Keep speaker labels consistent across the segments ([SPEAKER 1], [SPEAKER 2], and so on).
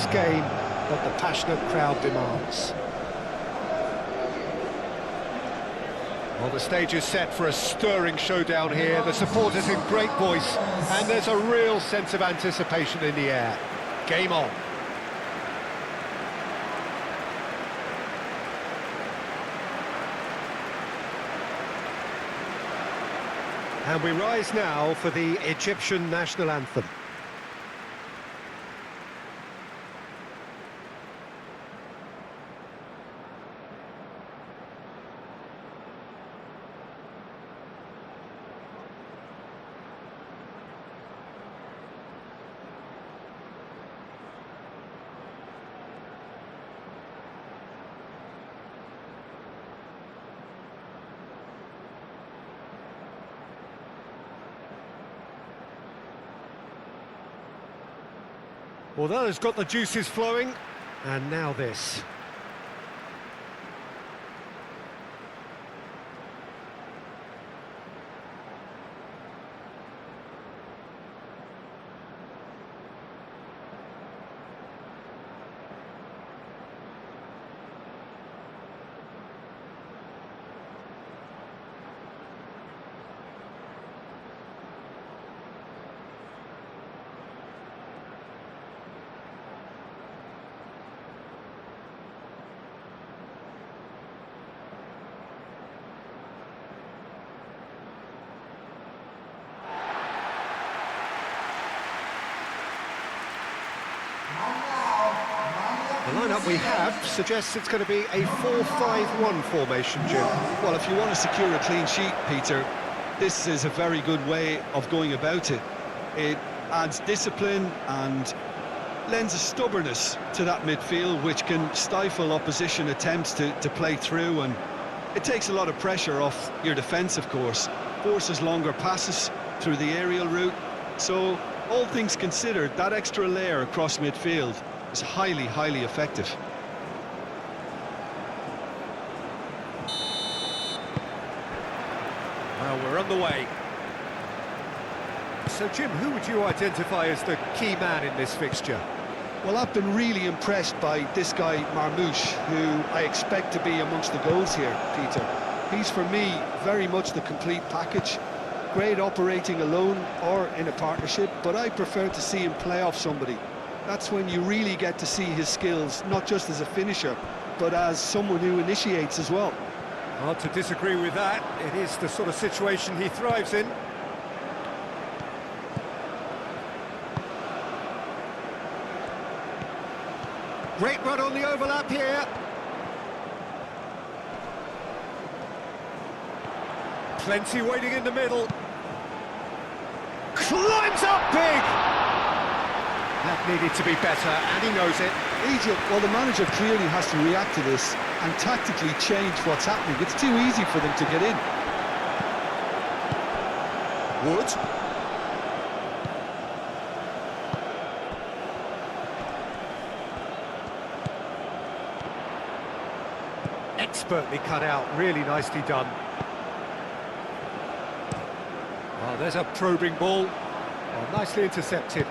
[SPEAKER 1] this game that the passionate crowd demands. Well, the stage is set for a stirring showdown here. The supporters in great voice, and there's a real sense of anticipation in the air. Game on. And we rise now for the Egyptian national anthem. Well, that has got the juices flowing, and now this. The lineup we have suggests it's going to be a 4-5-1 formation, Jim.
[SPEAKER 2] Well, if you want to secure a clean sheet, Peter, this is a very good way of going about it. It adds discipline and lends a stubbornness to that midfield, which can stifle opposition attempts to play through, and it takes a lot of pressure off your defence, of course. Forces longer passes through the aerial route. So, all things considered, that extra layer across midfield is highly, highly effective.
[SPEAKER 1] Well, we're on the way. So, Jim, who would you identify as the key man in this fixture?
[SPEAKER 2] Well, I've been really impressed by this guy, Marmoush, who I expect to be amongst the goals here, Peter. He's, for me, very much the complete package. Great operating alone or in a partnership, but I prefer to see him play off somebody. That's when you really get to see his skills, not just as a finisher, but as someone who initiates as well.
[SPEAKER 1] Hard to disagree with that. It is the sort of situation he thrives in. Great run on the overlap here. Plenty waiting in the middle. Climbs up big! That needed to be better, and he knows it.
[SPEAKER 2] Egypt, well, the manager clearly has to react to this and tactically change what's happening. It's too easy for them to get in.
[SPEAKER 1] Wood. Expertly cut out, really nicely done. Oh, there's a probing ball. Oh, nicely intercepted.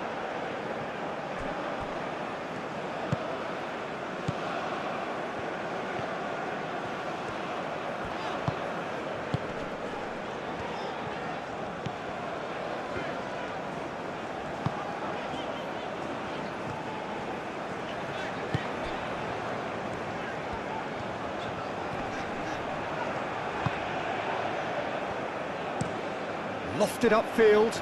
[SPEAKER 1] Lofted upfield.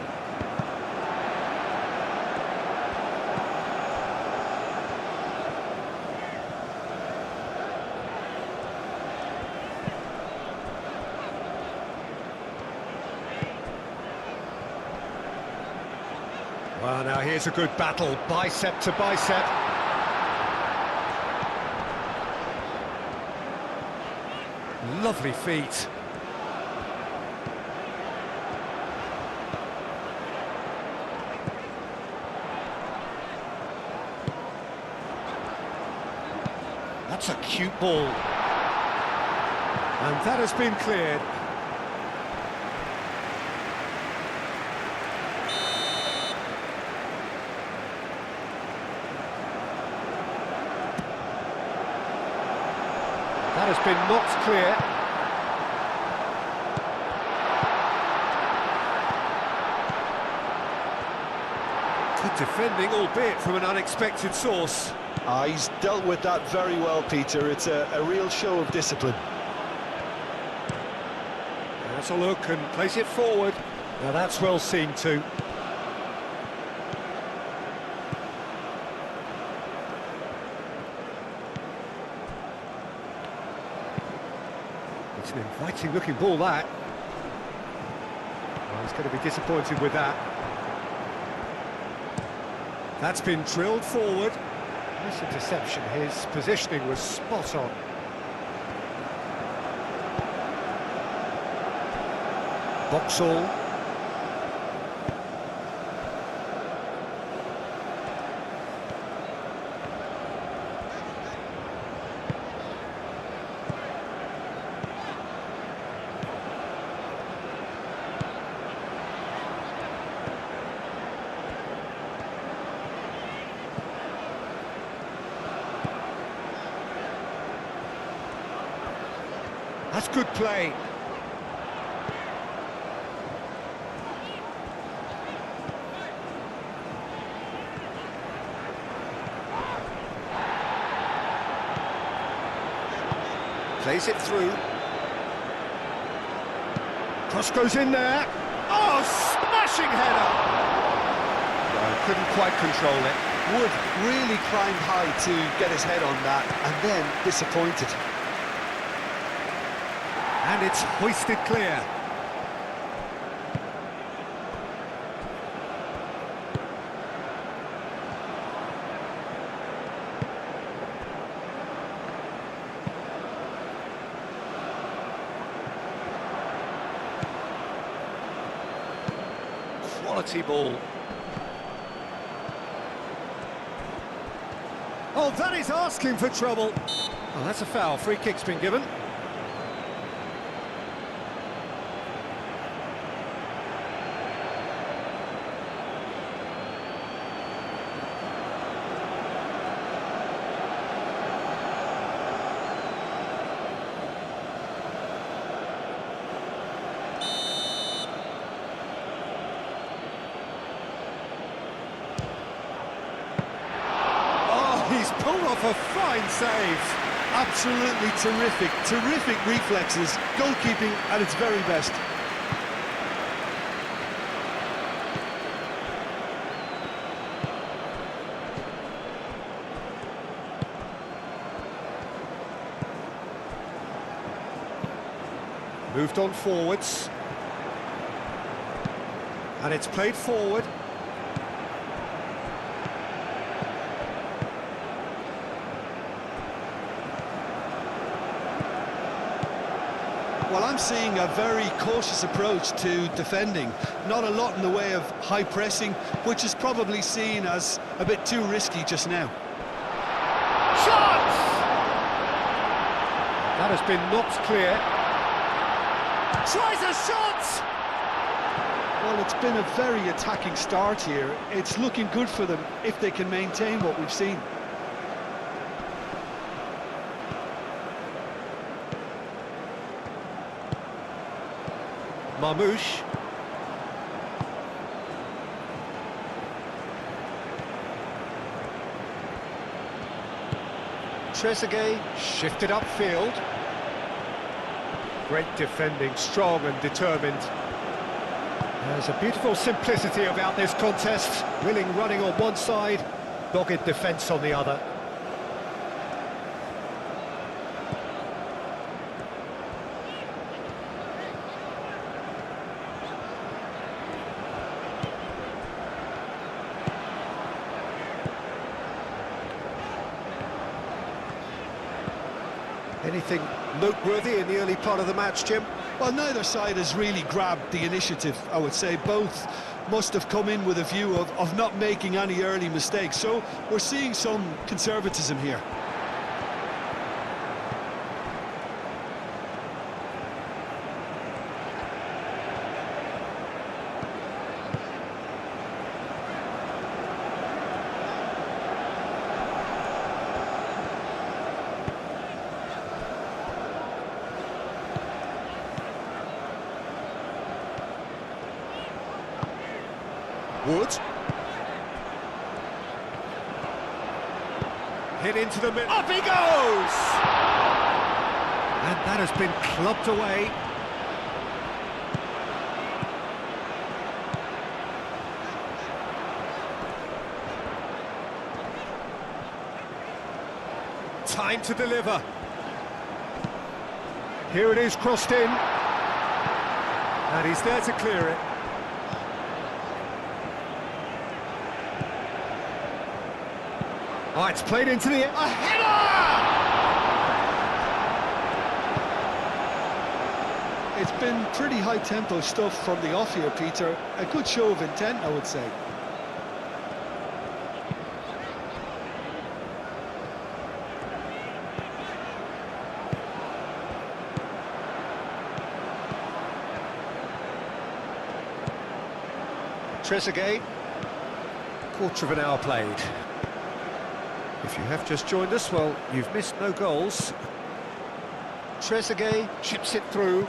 [SPEAKER 1] Well, now here's a good battle, bicep to bicep. Lovely feet. That's a cute ball. And that has been cleared. That has been knocked clear. Good defending, albeit from an unexpected source.
[SPEAKER 2] He's dealt with that very well, Peter. It's a real show of discipline.
[SPEAKER 1] That's a look and place it forward. Now that's well seen too. It's an inviting looking ball, that. Well, he's going to be disappointed with that. That's been drilled forward. Nice interception. His positioning was spot on. Boxall. That's good play. Plays it through. Cross goes in there. Oh, smashing header! Well, couldn't quite control it.
[SPEAKER 2] Wood really climbed high to get his head on that, and then disappointed.
[SPEAKER 1] And it's hoisted clear. Quality ball. Oh, that is asking for trouble. Oh, that's a foul. Free kick's been given. He's pulled off a fine save.
[SPEAKER 2] Absolutely terrific reflexes, goalkeeping at its very best.
[SPEAKER 1] Moved on forwards. And it's played forward.
[SPEAKER 2] Well, I'm seeing a very cautious approach to defending. Not a lot in the way of high pressing, which is probably seen as a bit too risky just now.
[SPEAKER 1] Shot! That has been knocked clear. Tries a shot!
[SPEAKER 2] Well, it's been a very attacking start here. It's looking good for them if they can maintain what we've seen.
[SPEAKER 1] Marmouche. Trezeguet shifted upfield. Great defending, strong and determined. There's a beautiful simplicity about this contest. Willing running on one side, dogged defence on the other. Anything noteworthy in the early part of the match, Jim?
[SPEAKER 2] Well, neither side has really grabbed the initiative, I would say. Both must have come in with a view of not making any early mistakes. So we're seeing some conservatism here.
[SPEAKER 1] Wood. Hit into the middle. Up he goes! And that has been clubbed away. Time to deliver. Here it is, crossed in. And he's there to clear it. Oh, it's played into the... A header!
[SPEAKER 2] It's been pretty high-tempo stuff from the off here, Peter. A good show of intent, I would say.
[SPEAKER 1] Trezeguet, quarter of an hour played. If you have just joined us, well, you've missed no goals. Trezeguet chips it through.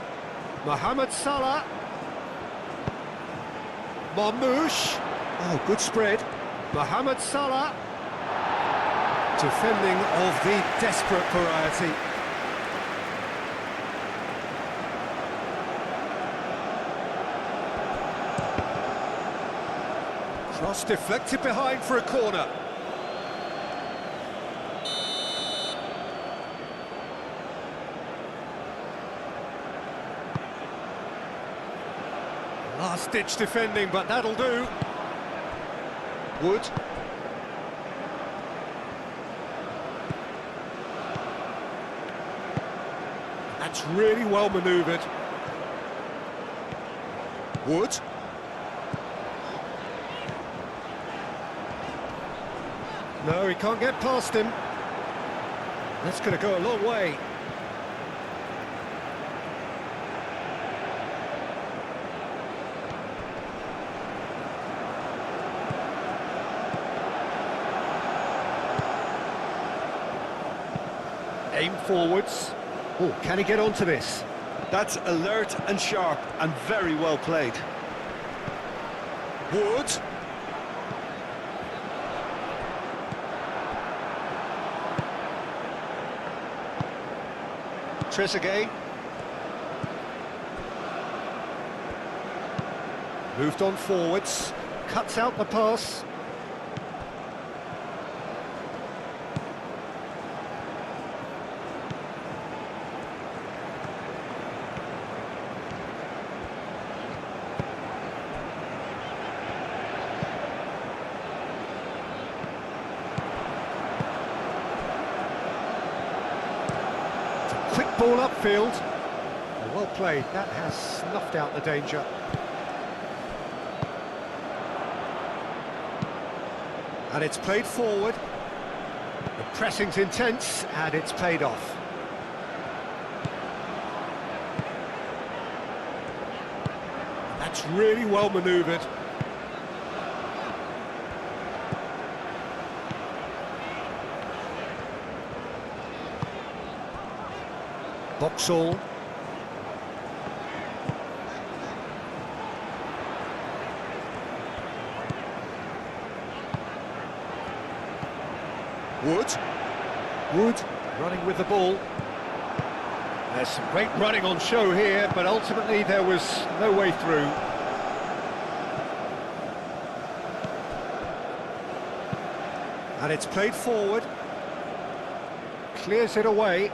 [SPEAKER 1] Mohamed Salah. Marmoush. Oh, good spread. Mohamed Salah. Defending of the desperate variety. Cross deflected behind for a corner. Last-ditch defending, but that'll do. Wood. That's really well manoeuvred. Wood. No, he can't get past him. That's going to go a long way. Aim forwards. Oh, can he get onto this?
[SPEAKER 2] That's alert and sharp and very well played.
[SPEAKER 1] Wood. Trezeguet. Moved on forwards. Cuts out the pass. Quick ball upfield. Well played, that has snuffed out the danger. And it's played forward. The pressing's intense, and it's paid off. That's really well manoeuvred. Boxall. Wood. Wood running with the ball. There's some great running on show here, but ultimately there was no way through. And it's played forward. Clears it away.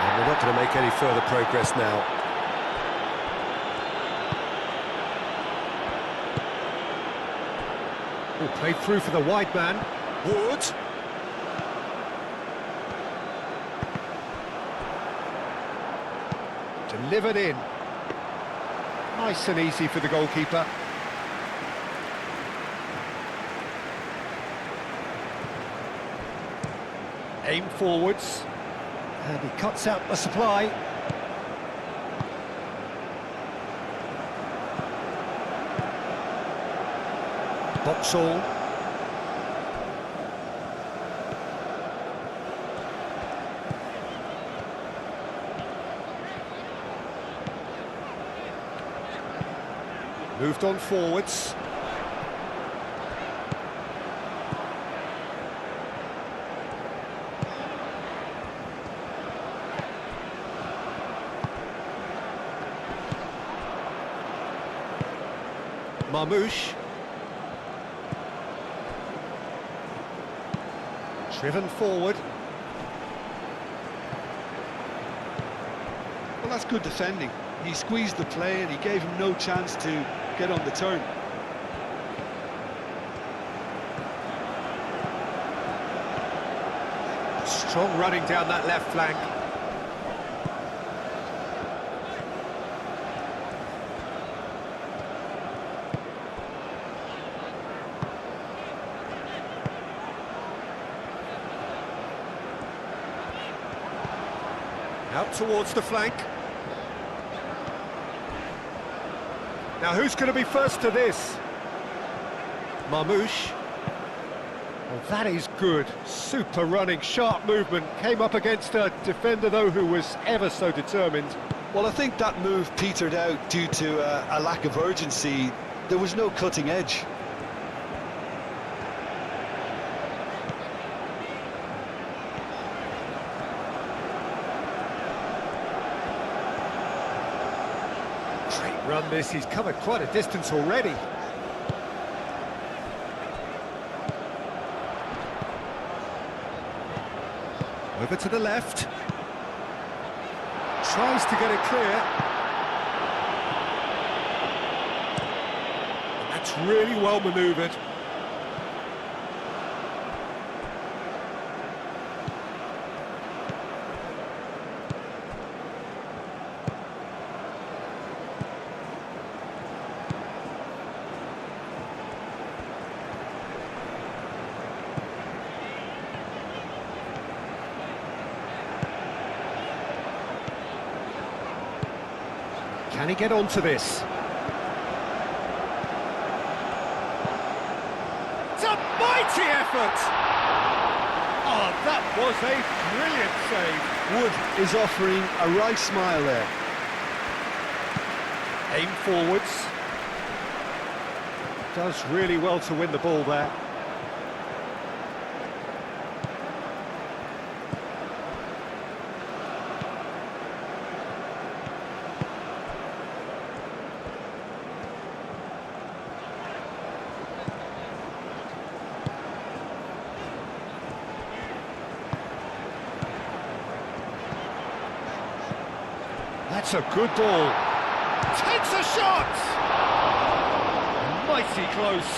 [SPEAKER 1] And we're not going to make any further progress now. Oh, played through for the wide man. Wood. Delivered in. Nice and easy for the goalkeeper. Aim forwards. And he cuts out the supply. Boxall. Moved on forwards. Marmouche. Driven forward.
[SPEAKER 2] Well, that's good defending. He squeezed the play and he gave him no chance to get on the turn.
[SPEAKER 1] Strong running down that left flank. Out towards the flank. Now who's going to be first to this? Marmouche. Well, that is good. Super running, sharp movement. Came up against a defender, though, who was ever so determined.
[SPEAKER 2] Well, I think that move petered out due to a lack of urgency. There was no cutting edge.
[SPEAKER 1] Great run this, he's come at quite a distance already. Over to the left. Tries to get it clear. And that's really well manoeuvred. Can he get onto this? It's a mighty effort! Oh, that was a brilliant save.
[SPEAKER 2] Wood is offering a right smile there.
[SPEAKER 1] Aim forwards. Does really well to win the ball there. That's a good ball. Takes a shot! Mighty close.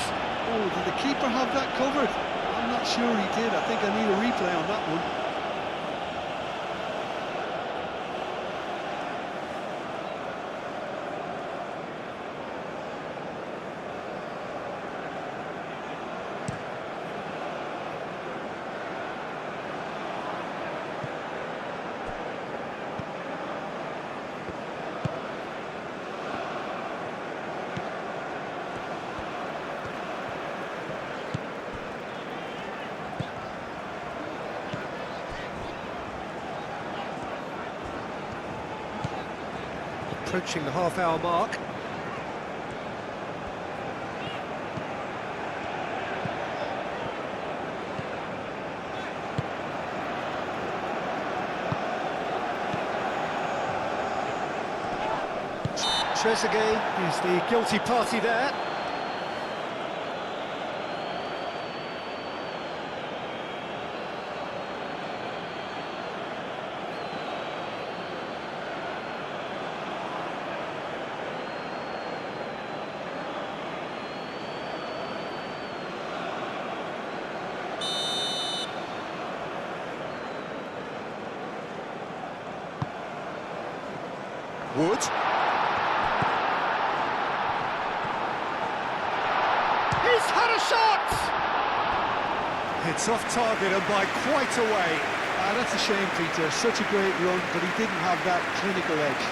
[SPEAKER 2] Oh, did the keeper have that covered? I'm not sure he did. I think I need a replay on that one.
[SPEAKER 1] Approaching the half-hour mark. Trezeguet is the guilty party there. Wood. He's had a shot! It's off target and by quite a way.
[SPEAKER 2] That's a shame, Peter. Such a great run, but he didn't have that clinical edge.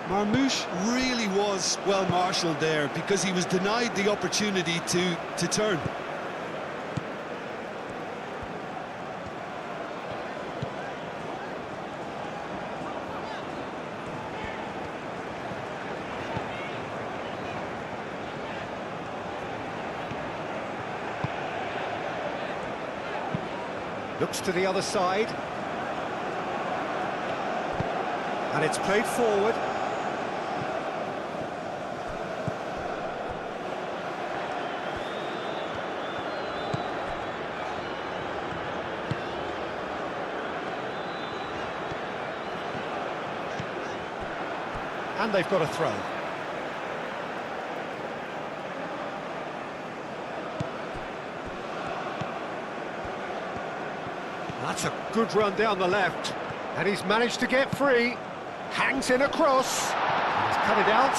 [SPEAKER 2] Marmoush really was well marshalled there because he was denied the opportunity to turn.
[SPEAKER 1] Looks to the other side. And it's played forward. And they've got a throw. That's a good run down the left. And he's managed to get free. Hangs in a cross. And he's cut it out.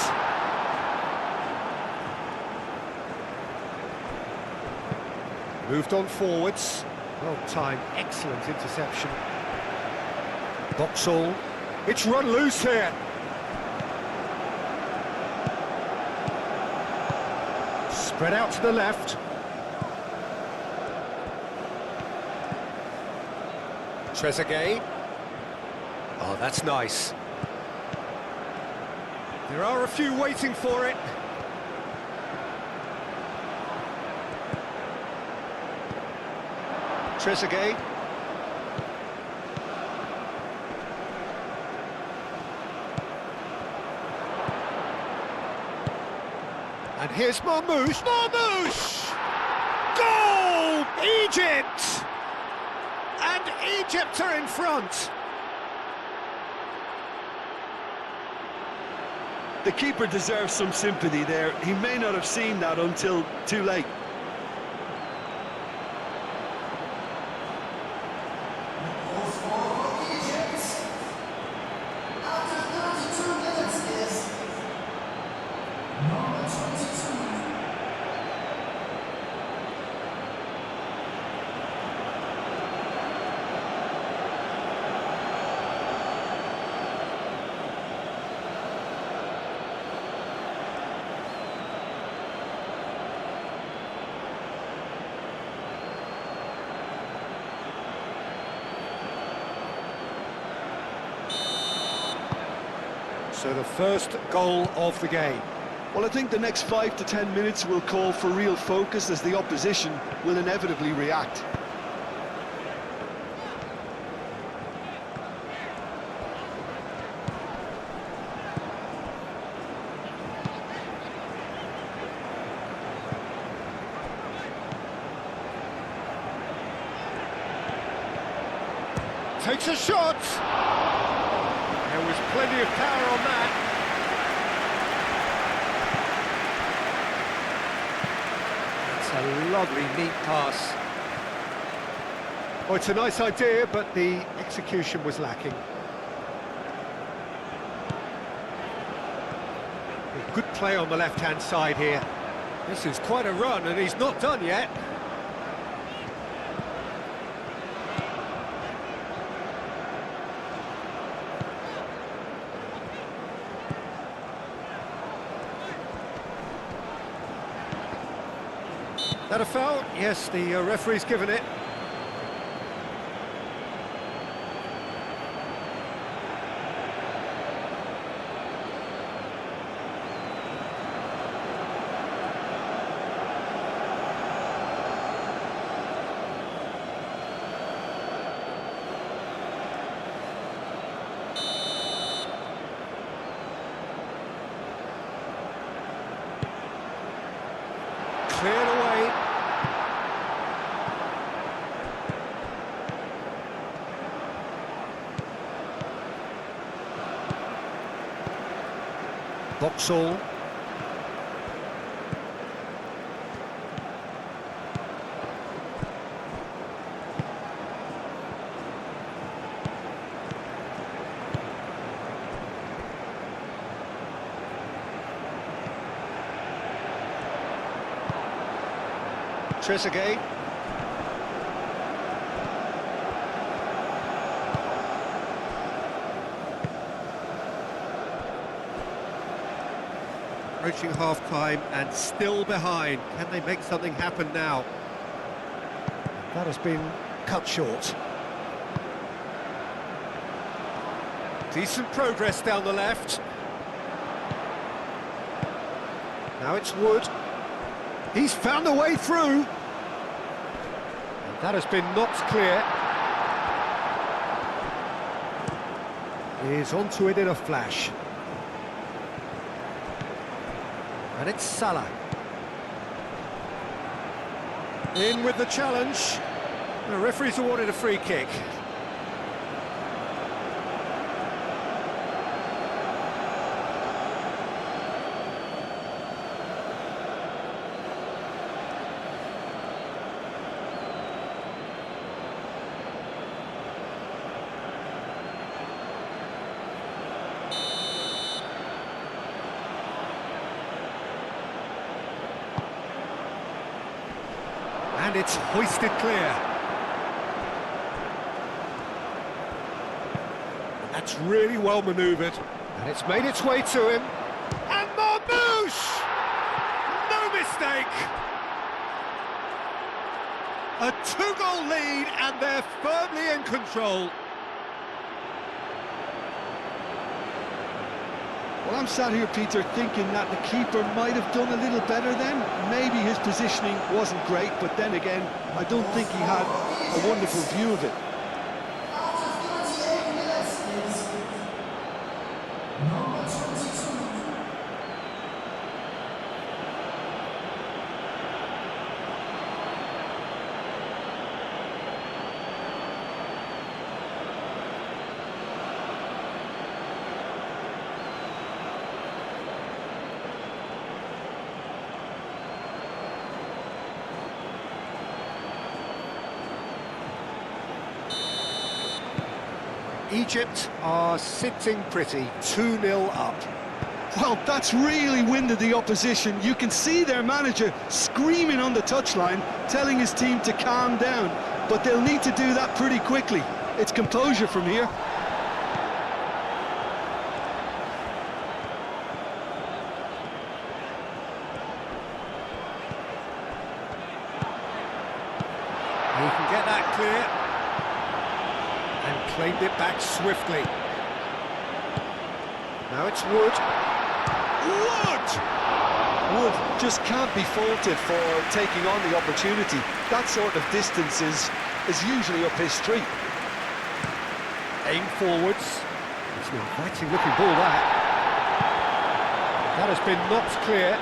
[SPEAKER 1] Moved on forwards. Well timed, excellent interception. Boxall. It's run loose here. Spread out to the left. Trezeguet. Oh, that's nice. There are a few waiting for it. Trezeguet. And here's Marmoush. Marmoush! Goal! Egypt! And Egypt are in front.
[SPEAKER 2] The keeper deserves some sympathy there. He may not have seen that until too late.
[SPEAKER 1] So the first goal of the game.
[SPEAKER 2] Well, I think the next 5 to 10 minutes will call for real focus as the opposition will inevitably react.
[SPEAKER 1] Takes a shot! There was plenty of power on that. It's a lovely, neat pass. Oh, it's a nice idea, but the execution was lacking. Good play on the left-hand side here. This is quite a run, and he's not done yet. That a foul? Yes, the referee's given it. Cleared away. Boxall. Trezeguet. Approaching half-time and still behind. Can they make something happen now? That has been cut short. Decent progress down the left. Now it's Wood. He's found a way through. And that has been knocked clear. He's onto it in a flash. And it's Salah. In with the challenge. The referee's awarded a free kick. And it's hoisted clear. And that's really well manoeuvred. And it's made its way to him. And Marmouche! No mistake! A two-goal lead, and they're firmly in control.
[SPEAKER 2] Well, I'm sat here, Peter, thinking that the keeper might have done a little better then. Maybe his positioning wasn't great, but then again, I don't think he had a wonderful view of it.
[SPEAKER 1] Egypt are sitting pretty, 2-0 up.
[SPEAKER 2] Well, that's really winded the opposition. You can see their manager screaming on the touchline, telling his team to calm down. But they'll need to do that pretty quickly. It's composure from here.
[SPEAKER 1] He can get that clear. And claimed it back swiftly. Now it's Wood. Wood!
[SPEAKER 2] Wood just can't be faulted for taking on the opportunity. That sort of distance is usually up his street.
[SPEAKER 1] Aim forwards. It's an inviting looking ball, that. That has been knocked clear.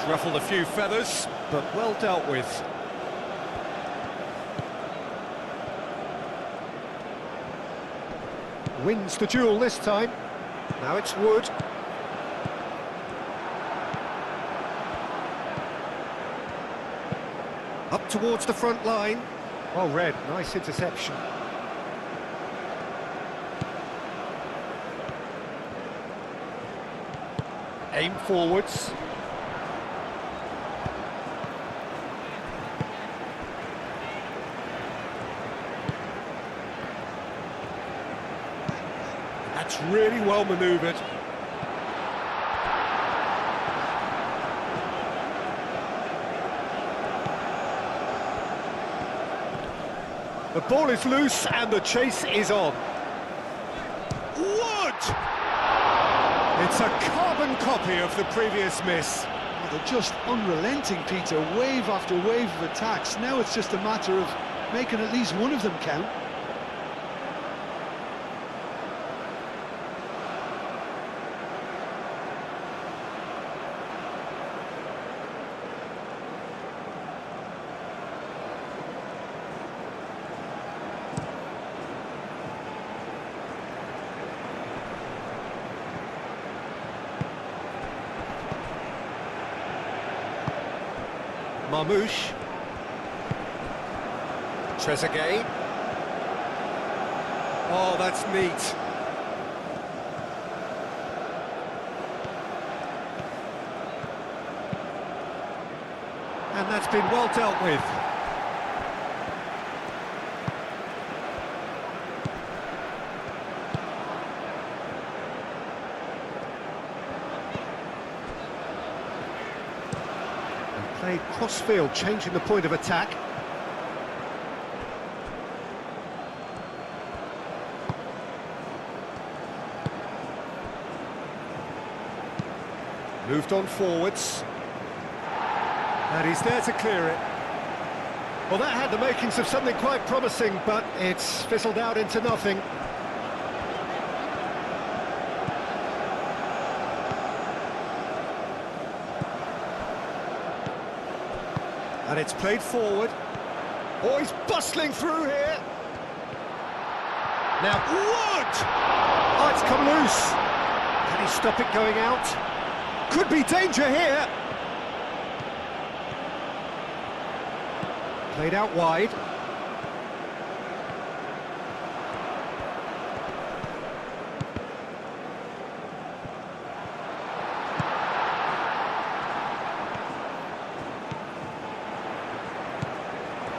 [SPEAKER 1] Ruffled a few feathers, but well dealt with. Wins the duel this time. Now it's Wood. Up towards the front line. Well read, nice interception. Aim forwards. That's really well manoeuvred. The ball is loose and the chase is on. Wood! It's a carbon copy of the previous miss.
[SPEAKER 2] Oh, they're just unrelenting, Peter. Wave after wave of attacks. Now it's just a matter of making at least one of them count.
[SPEAKER 1] Marmouche. Trezeguet. Oh, that's neat. And that's been well dealt with. And played cross-field, changing the point of attack. Moved on forwards. And he's there to clear it. Well, that had the makings of something quite promising, but it's fizzled out into nothing. And it's played forward. Oh, he's bustling through here. Now, Wood! Oh, it's come loose. Can he stop it going out? Could be danger here. Played out wide.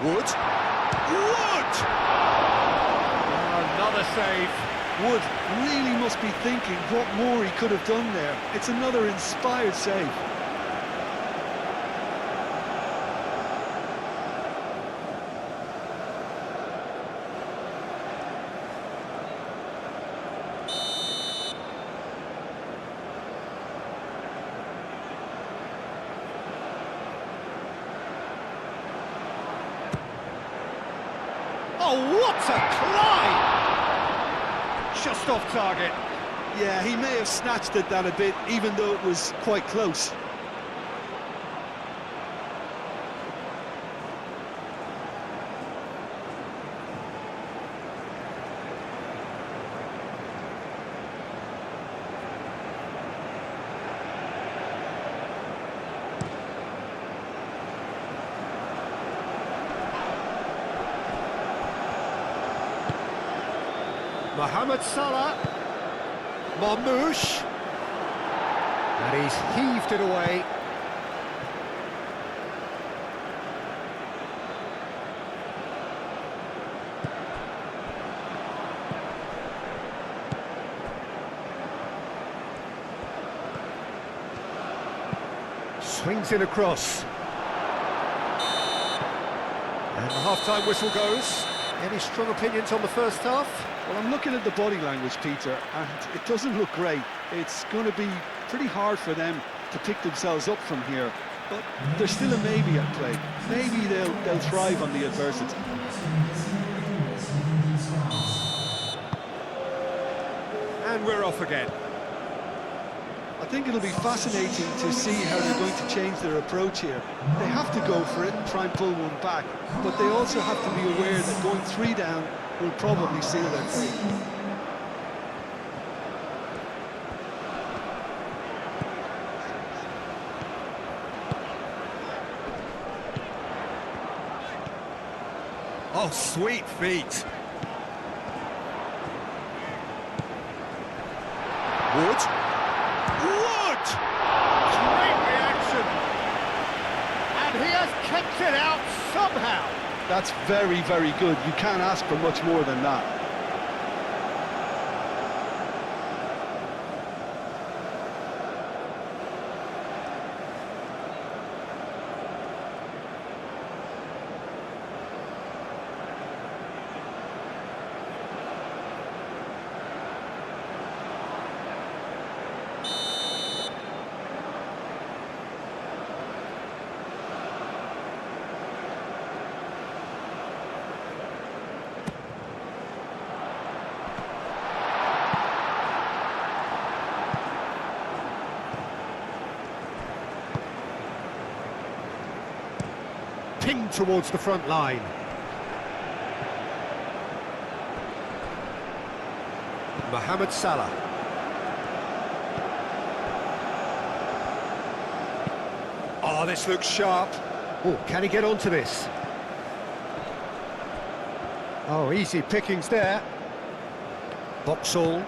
[SPEAKER 1] Wood. Wood! Oh, another save.
[SPEAKER 2] Wood really must be thinking what more he could have done there. It's another inspired save.
[SPEAKER 1] Oh, what a climb! Just off target.
[SPEAKER 2] Yeah, he may have snatched at that a bit, even though it was quite close.
[SPEAKER 1] Mohamed Salah, Marmoush, and he's heaved it away. Swings in across. And the half-time whistle goes. Any strong opinions on the first half?
[SPEAKER 2] Well, I'm looking at the body language, Peter, and it doesn't look great. It's going to be pretty hard for them to pick themselves up from here, but there's still a maybe at play. Maybe they'll thrive on the adversity.
[SPEAKER 1] And we're off again.
[SPEAKER 2] I think it'll be fascinating to see how they're going to change their approach here. They have to go for it and try and pull one back, but they also have to be aware that going 3 down will probably seal their fate.
[SPEAKER 1] Oh, sweet feet. Wood. Wood! Great reaction. And he has kept it out somehow.
[SPEAKER 2] That's very, very good. You can't ask for much more than that.
[SPEAKER 1] Pinged towards the front line. Mohamed Salah. Oh, this looks sharp. Oh, can he get onto this? Oh, easy pickings there. Boxall.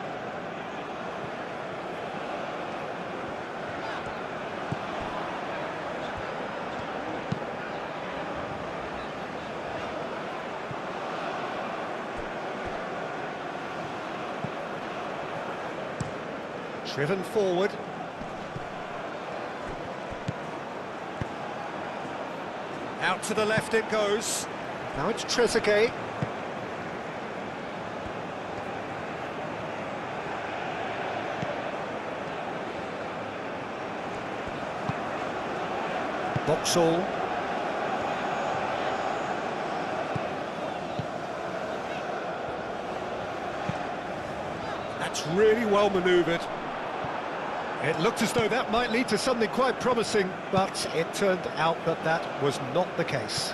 [SPEAKER 1] Driven forward. Out to the left it goes. Now it's Trezeguet. Vauxhall. That's really well manoeuvred. It looked as though that might lead to something quite promising, but it turned out that that was not the case.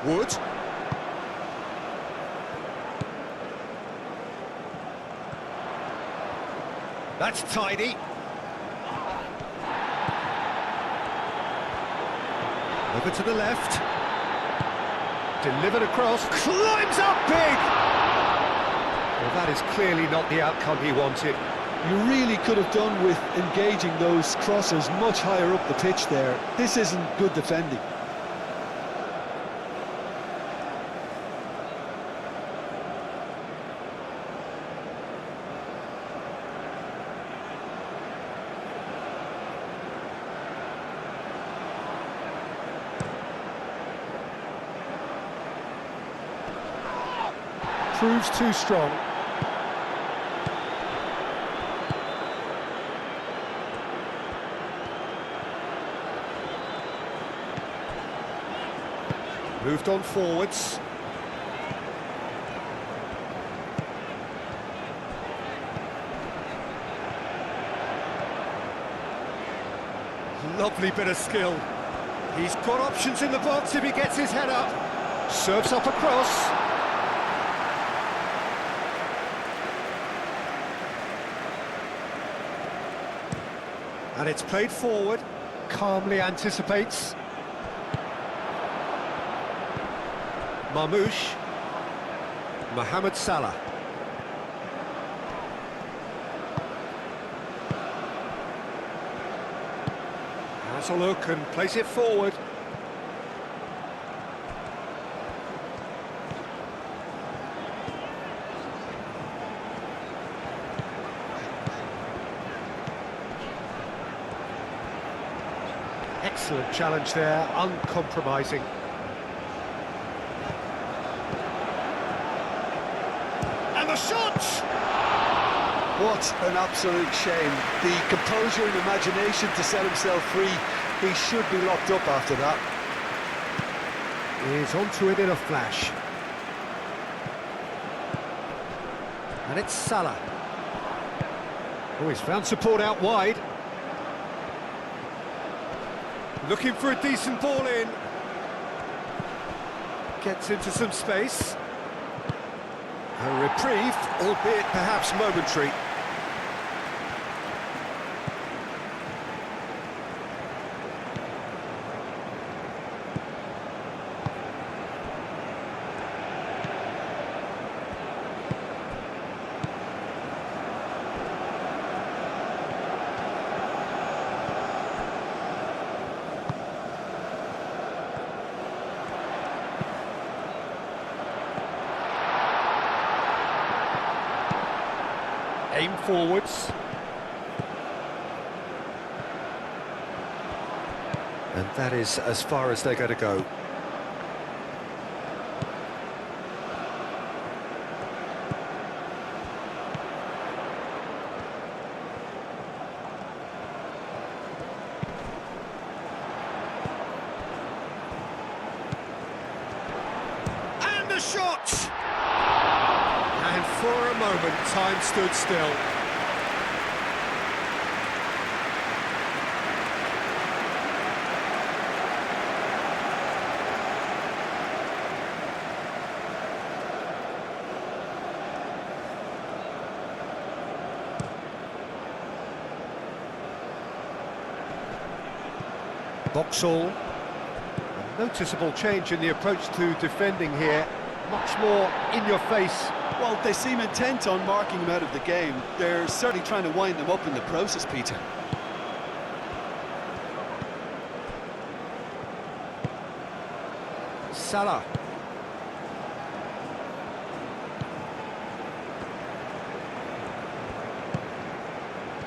[SPEAKER 1] Wood. That's tidy. Over to the left. Delivered across. Climbs up big! Well, that is clearly not the outcome he wanted.
[SPEAKER 2] You really could have done with engaging those crossers much higher up the pitch there. This isn't good defending.
[SPEAKER 1] Proves too strong. Moved on forwards. Lovely bit of skill. He's got options in the box if he gets his head up. Serves up across. And it's played forward, calmly anticipates. Marmoush. Mohamed Salah. Has a look and plays it forward. Excellent challenge there, uncompromising. And the shot!
[SPEAKER 2] What an absolute shame. The composure and imagination to set himself free. He should be locked up after that.
[SPEAKER 1] He's onto it in a flash. And it's Salah. Oh, he's found support out wide. Looking for a decent ball in. Gets into some space. A reprieve, albeit perhaps momentary. Aim forwards. And that is as far as they're going to go. And the shot! And for a moment, time stood still. Vauxhall. A noticeable change in the approach to defending here. Much more in your face.
[SPEAKER 2] Well, they seem intent on marking him out of the game. They're certainly trying to wind him up in the process, Peter.
[SPEAKER 1] Salah.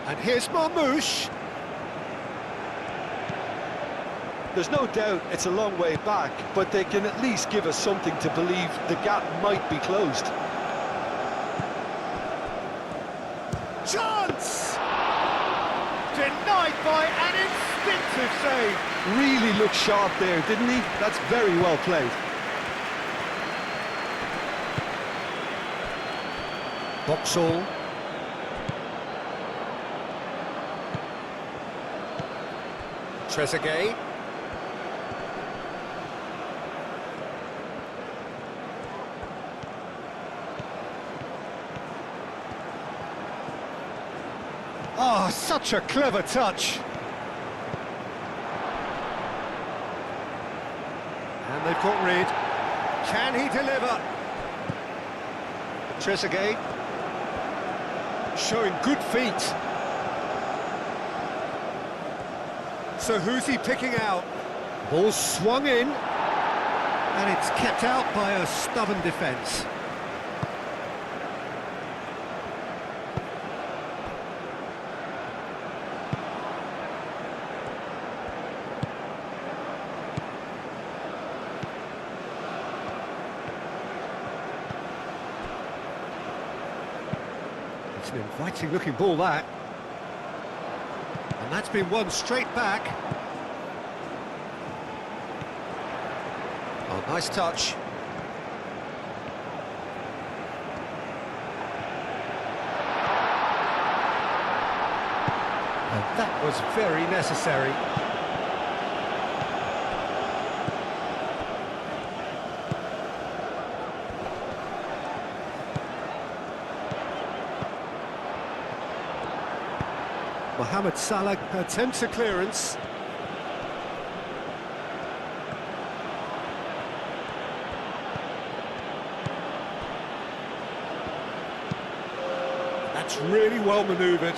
[SPEAKER 1] And here's Marmoush.
[SPEAKER 2] There's no doubt it's a long way back, but they can at least give us something to believe the gap might be closed.
[SPEAKER 1] Chance! Denied by an instinctive save.
[SPEAKER 2] Really looked sharp there, didn't he? That's very well played.
[SPEAKER 1] Boxall. Trezeguet. Oh, such a clever touch. And they've got rid. Can he deliver? Trezeguet. Showing good feet. So who's he picking out? Ball swung in. And it's kept out by a stubborn defence. It's an inviting looking ball, that. And that's been won straight back. Oh, nice touch. And that was very necessary. Mohamed Salah attempts a clearance. That's really well manoeuvred.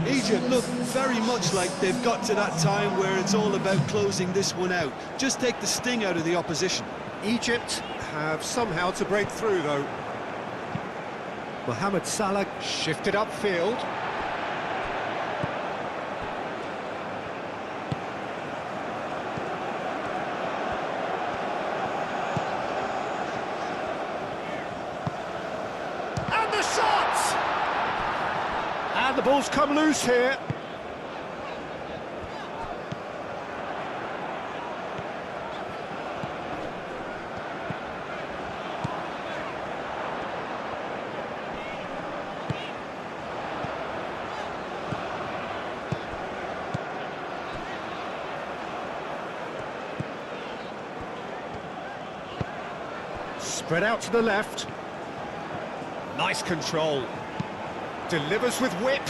[SPEAKER 2] Egypt look very much like they've got to that time where it's all about closing this one out. Just take the sting out of the opposition.
[SPEAKER 1] Egypt have somehow to break through, though. Mohamed Salah shifted upfield. And the shot! And the ball's come loose here. Spread out to the left. Nice control. Delivers with whip. And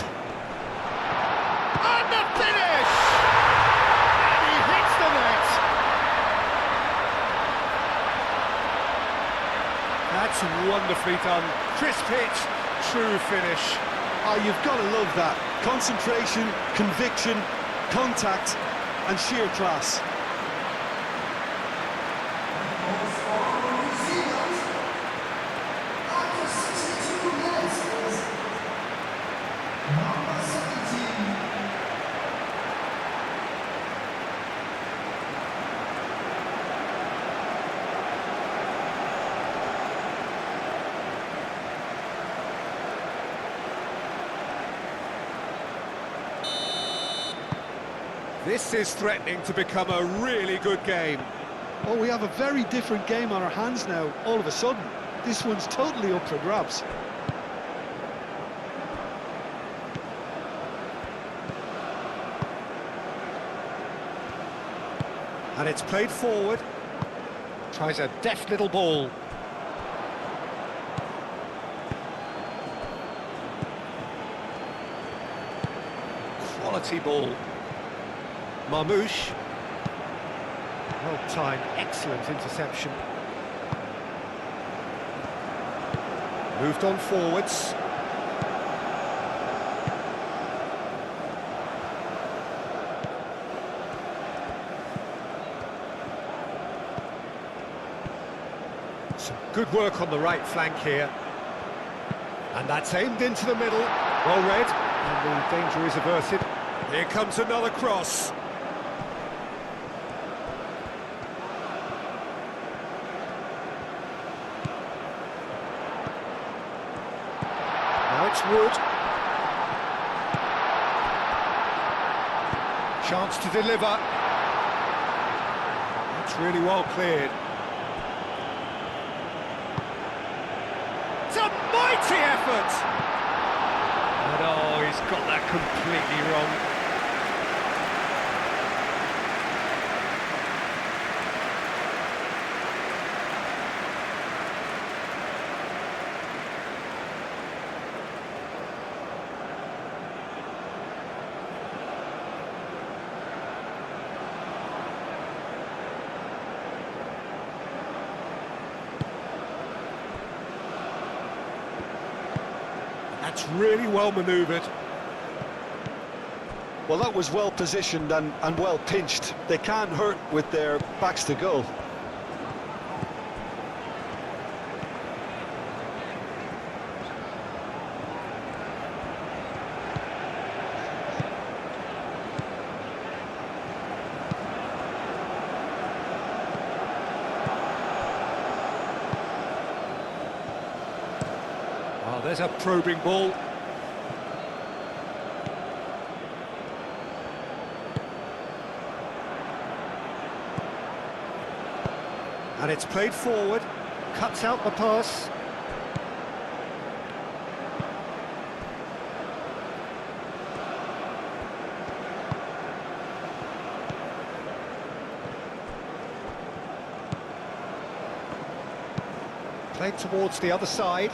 [SPEAKER 1] the finish! And he hits the net. That's wonderfully done. Crisp hit, true finish.
[SPEAKER 2] Oh, you've got to love that. Concentration, conviction, contact, and sheer class.
[SPEAKER 1] This is threatening to become a really good game.
[SPEAKER 2] Oh, we have a very different game on our hands now, all of a sudden. This one's totally up for grabs.
[SPEAKER 1] And it's played forward. Tries a deft little ball. Quality ball. Marmoush. Well-timed, excellent interception. Moved on forwards. Good work on the right flank here. And that's aimed into the middle. Well read. And the danger is averted. Here comes another cross. Now it's Wood. Chance to deliver. That's really well cleared. It's a mighty effort! And oh, he's got that completely wrong. That's really well manoeuvred.
[SPEAKER 2] Well, that was well positioned and well pinched. They can't hurt with their backs to goal.
[SPEAKER 1] Oh, there's a probing ball. And it's played forward, cuts out the pass. Played towards the other side.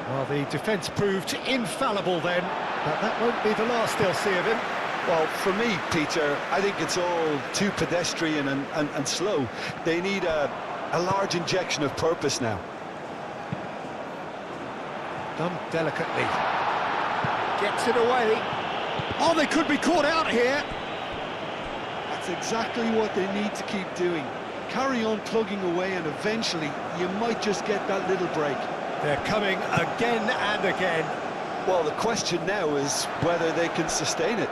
[SPEAKER 1] Well, the defence proved infallible then, but that won't be the last they'll see of him.
[SPEAKER 2] Well, for me, Peter, I think it's all too pedestrian and slow. They need a large injection of purpose now.
[SPEAKER 1] Done delicately. Gets it away. Oh, they could be caught out here.
[SPEAKER 2] That's exactly what they need to keep doing. Carry on plugging away and eventually you might just get that little break.
[SPEAKER 1] They're coming again and again.
[SPEAKER 2] Well, the question now is whether they can sustain it.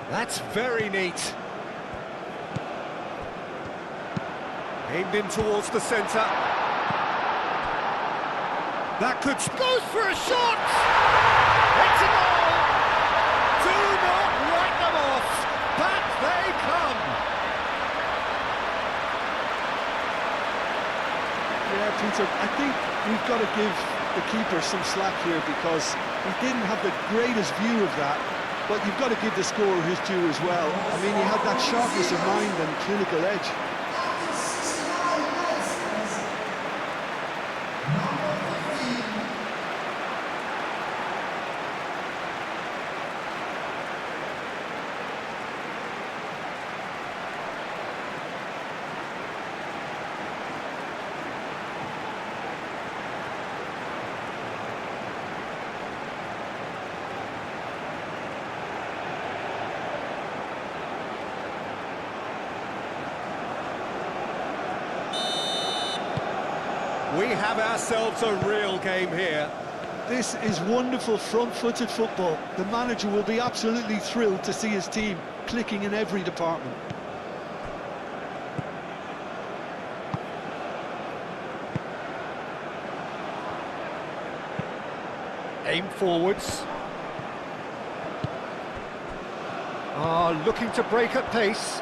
[SPEAKER 1] That's very neat. Aimed in towards the centre. That could... Goes for a shot! It's a goal! Do not write them off! Back they come!
[SPEAKER 2] Yeah, Peter, I think we've got to give the keeper some slack here because he didn't have the greatest view of that. But you've got to give the scorer his due as well. I mean, he had that sharpness of mind and clinical edge.
[SPEAKER 1] We have ourselves a real game here.
[SPEAKER 2] This is wonderful front-footed football. The manager will be absolutely thrilled to see his team clicking in every department.
[SPEAKER 1] Aim forwards. Looking to break at pace.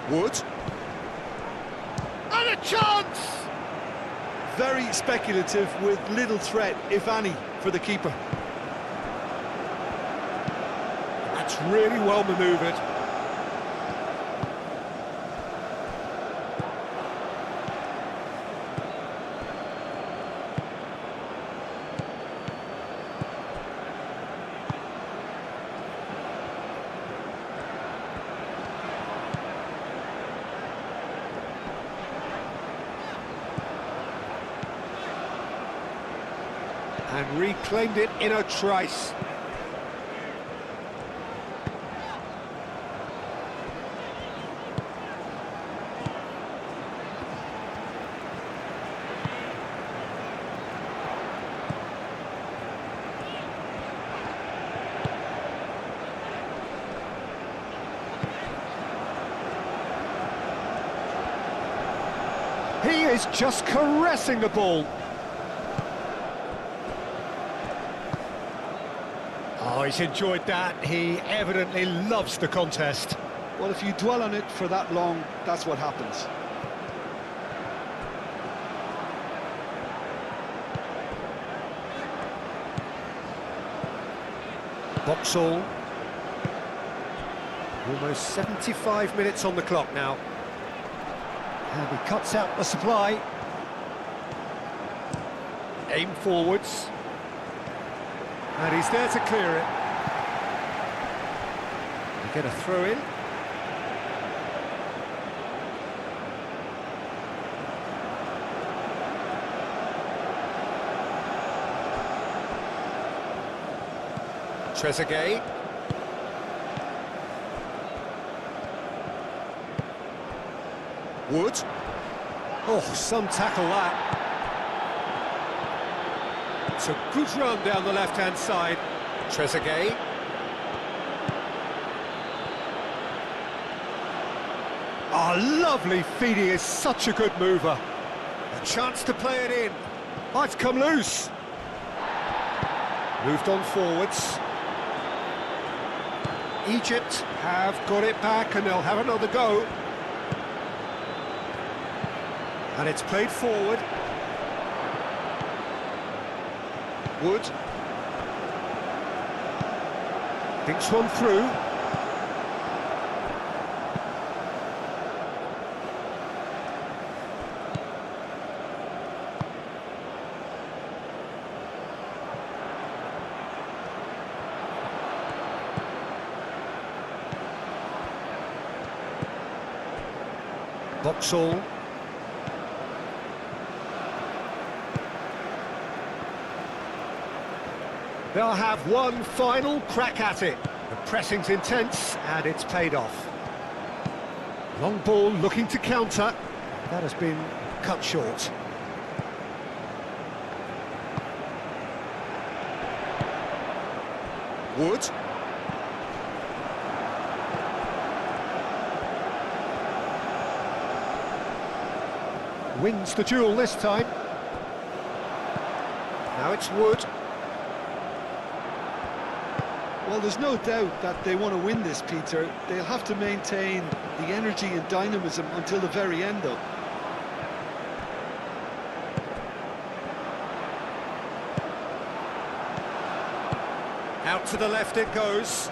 [SPEAKER 1] Wood. And a chance!
[SPEAKER 2] Very speculative with little threat, if any, for the keeper.
[SPEAKER 1] That's really well manoeuvred. And reclaimed it in a trice. He is just caressing the ball. Oh, he's enjoyed that. He evidently loves the contest.
[SPEAKER 2] Well, if you dwell on it for that long, that's what happens.
[SPEAKER 1] Boxall. Almost 75 minutes on the clock now. And he cuts out the supply. Aim forwards. And he's there to clear it. They get a throw in. Trezeguet. Wood. Oh, some tackle that. It's a good run down the left-hand side. Trezeguet. Oh, lovely feed. He is such a good mover. A chance to play it in. Oh, it's come loose. Moved on forwards. Egypt have got it back and they'll have another go. And it's played forward. Wood. Thinks one through. Boxall. They'll have one final crack at it. The pressing's intense and it's paid off. Long ball looking to counter. That has been cut short. Wood. Wins the duel this time. Now it's Wood.
[SPEAKER 2] Well, there's no doubt that they want to win this, Peter. They'll have to maintain the energy and dynamism until the very end, though.
[SPEAKER 1] Out to the left it goes.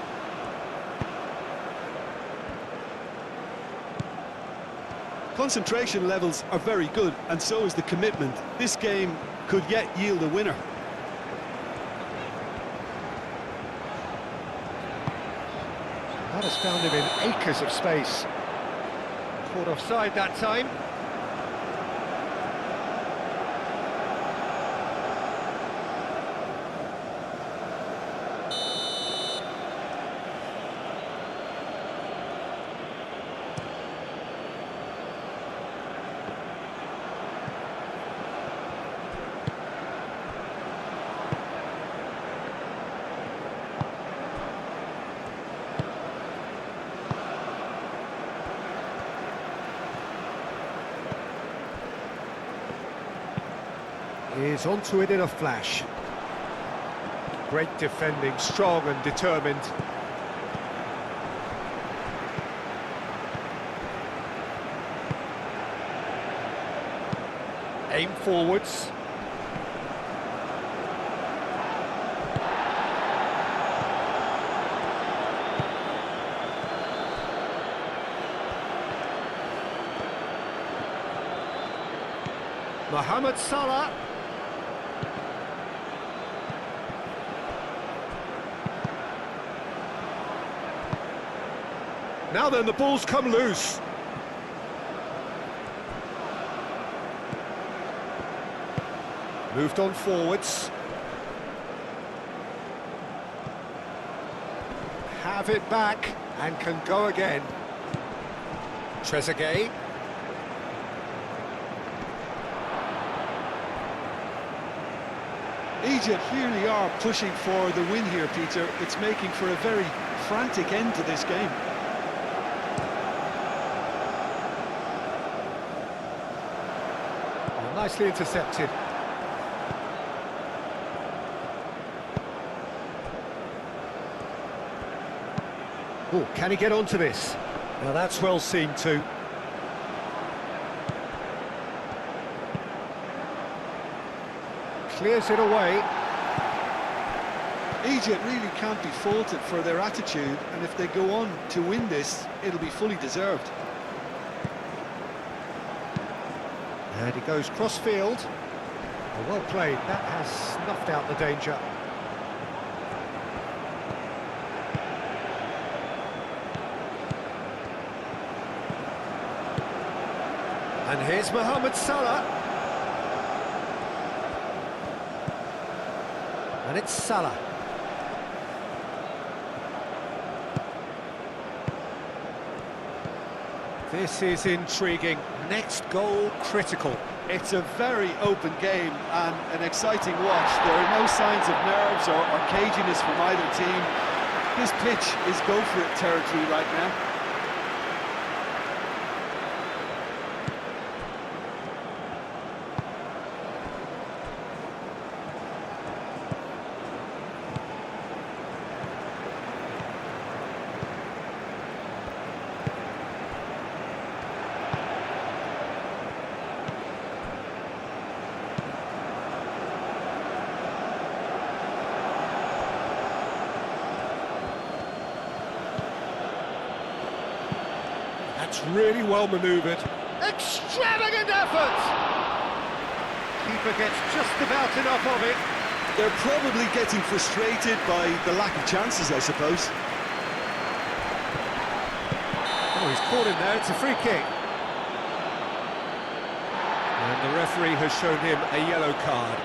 [SPEAKER 2] Concentration levels are very good, and so is the commitment. This game could yet yield a winner.
[SPEAKER 1] That has found him in acres of space. Caught offside that time. Is onto it in a flash. Great defending, strong and determined. Aim forwards. Mohamed Salah. Now then, the ball's come loose. Moved on forwards. Have it back and can go again. Trezeguet.
[SPEAKER 2] Egypt really are pushing for the win here, Peter. It's making for a very frantic end to this game.
[SPEAKER 1] Oh, nicely intercepted. Oh, can he get onto this? Now that's well seen too. Clears it away.
[SPEAKER 2] Egypt really can't be faulted for their attitude, and if they go on to win this, it'll be fully deserved.
[SPEAKER 1] And he goes cross-field. Well played, that has snuffed out the danger. And here's Mohamed Salah. And it's Salah. This is intriguing. Next goal critical.
[SPEAKER 2] It's a very open game and an exciting watch. There are no signs of nerves or caginess from either team. This pitch is go-for-it territory right now.
[SPEAKER 1] That's really well manoeuvred. Extravagant effort! Keeper gets just about enough of it.
[SPEAKER 2] They're probably getting frustrated by the lack of chances, I suppose.
[SPEAKER 1] Oh, he's caught him there, it's a free kick. And the referee has shown him a yellow card.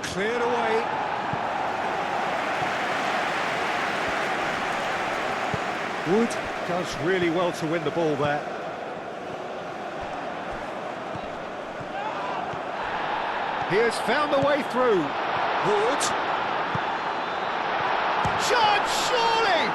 [SPEAKER 1] Cleared away. Wood does really well to win the ball there. He has found a way through. Wood. Shot, surely!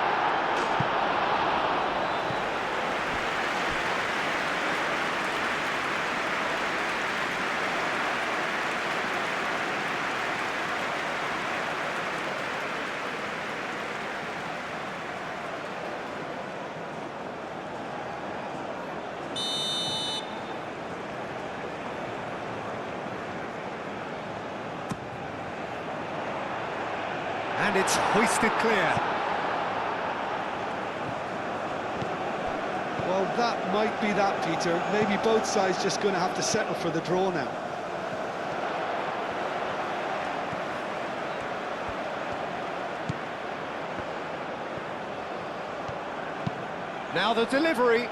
[SPEAKER 1] And it's hoisted clear.
[SPEAKER 2] Well, that might be that, Peter. Maybe both sides just going to have to settle for the draw now.
[SPEAKER 1] Now the delivery.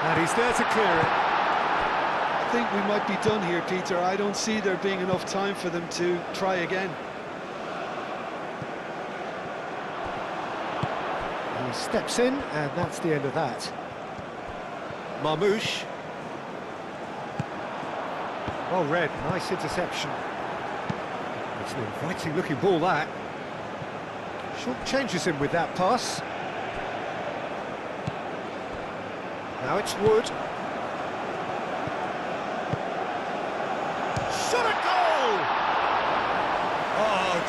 [SPEAKER 1] And he's there to clear it.
[SPEAKER 2] I think we might be done here, Peter. I don't see there being enough time for them to try again.
[SPEAKER 1] He steps in, and that's the end of that. Marmouche. Well read, nice interception. It's an inviting looking ball, that. Short changes him with that pass. Now it's Wood.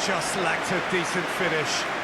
[SPEAKER 1] just lacked a decent finish.